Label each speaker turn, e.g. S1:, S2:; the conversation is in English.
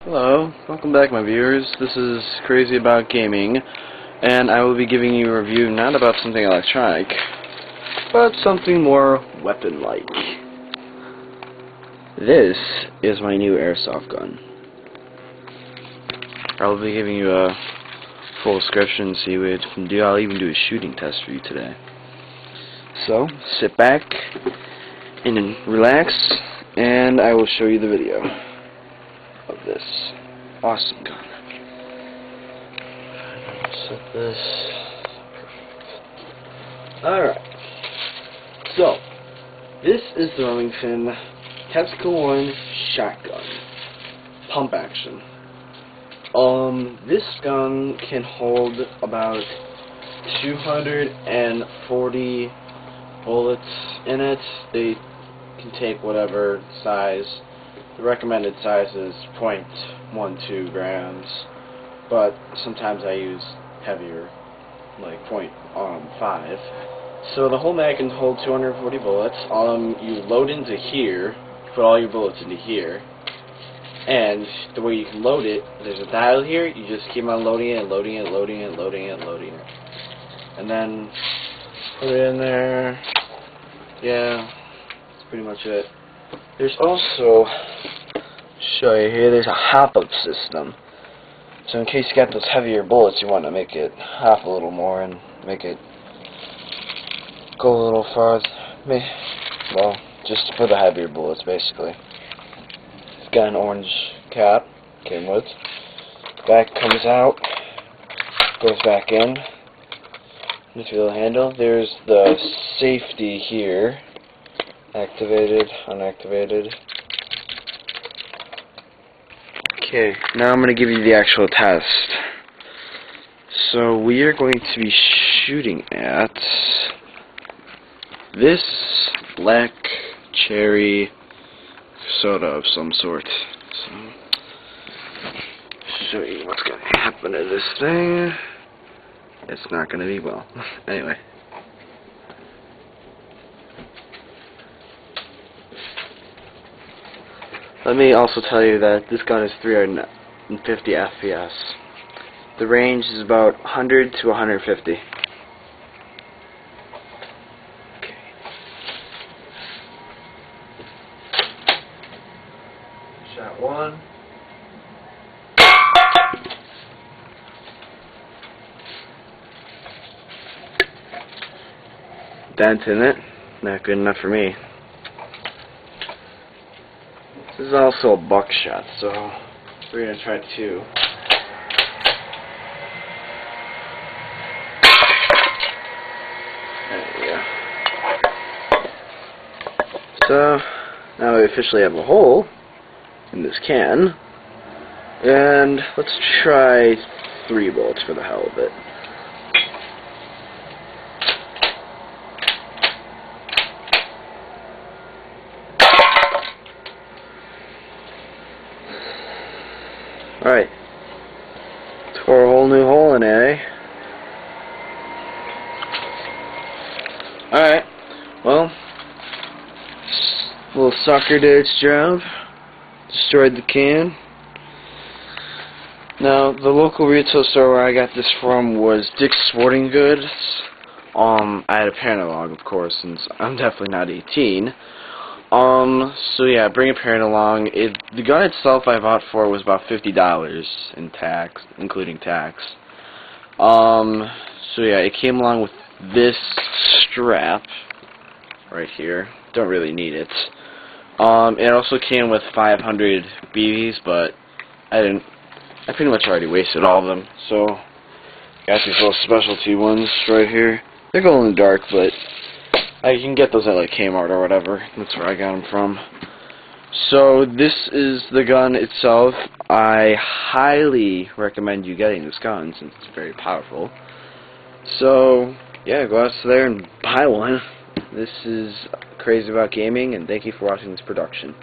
S1: Hello, welcome back my viewers. This is Crazy About Gaming, and I will be giving you a review not about something electronic, but something more weapon-like. This is my new airsoft gun. I'll be giving you a full description and see what it can do. I'll even do a shooting test for you today. So, sit back and relax, and I will show you the video of this awesome gun. Set this. Alright. So, this is the Remington Tactical 1 shotgun. Pump action. This gun can hold about 240 bullets in it. They can take whatever size. The recommended size is 0.12 grams, but sometimes I use heavier, like 0.5. So the whole mag can hold 240 bullets. You load into here, put all your bullets into here, and the way you can load it, there's a dial here. You just keep on loading it, loading it, loading it, loading it, loading it, and then put it in there. Yeah, that's pretty much it. There's also, show you here, there's a hop-up system. So in case you got those heavier bullets, you want to make it hop a little more and make it go a little farther. Well, just for the heavier bullets, basically. It's got an orange cap, came with. Back comes out, goes back in. This little handle. There's the safety here. Activated, unactivated. Okay, now I'm going to give you the actual test. So we are going to be shooting at this black cherry soda of some sort. So, show you what's going to happen to this thing. It's not going to be well. Anyway. Let me also tell you that this gun is 350 FPS. The range is about 100 to 150. Okay. Shot one. Dent in it. Not good enough for me. This is also a buckshot, so we're going to try two. There we go. So, now we officially have a hole in this can. And let's try 3 bullets for the hell of it. Alright, tore a whole new hole in it, eh? Alright, well, this little sucker did its job, destroyed the can. Now, the local retail store where I got this from was Dick's Sporting Goods. I had a parent along, of course, since I'm definitely not 18. So yeah, bring a parent along. The gun itself I bought for was about $50 in tax, including tax. So yeah, it came along with this strap right here. Don't really need it. It also came with 500 BBs, but I pretty much already wasted all of them. So got these little specialty ones right here. They're glow in the dark, but you can get those at like Kmart or whatever. That's where I got them from. So this is the gun itself. I highly recommend you getting this gun since it's very powerful. So yeah, go out there and buy one. This is Crazy About Gaming, and thank you for watching this production.